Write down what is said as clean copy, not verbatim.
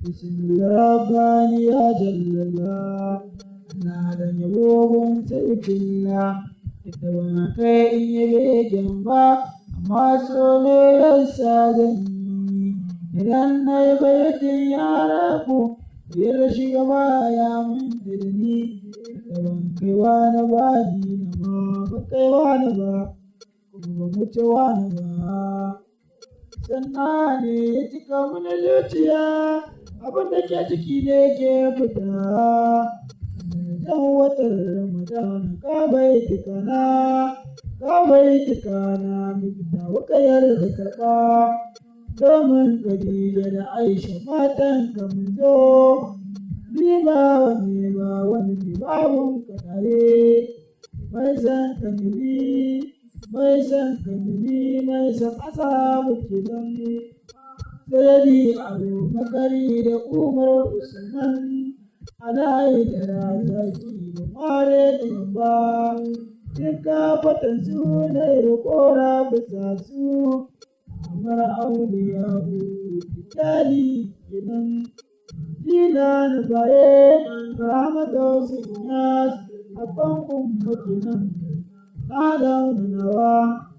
Bismillahirrahmani ya jallala na da yabon sarfilla ita ba kai in yi begen ba amma so ne yasa gani idan na yi baitin ya rabu biyar shiga baya mun dirni ita ban kai wani ba ni na ba kai wani ba kuma ba mutu wani ba sannan ne ya cika mana zuciya abin da ke ciki ne ke fita dan watan ramadan ka bai tikana mita wakayar da karɓa domin Khadija da Aisha matan ka mun zo ni ba wani babun ka tare mai san ka mai san ƙasa muke don Sai Abu Bakari da Umar Usman ana yi da razaki da mare da yamma duka fatan su na yi kora bisa su kamar auliya tali gidan dina na baye ramata su yas a bankun mutunan na da nawa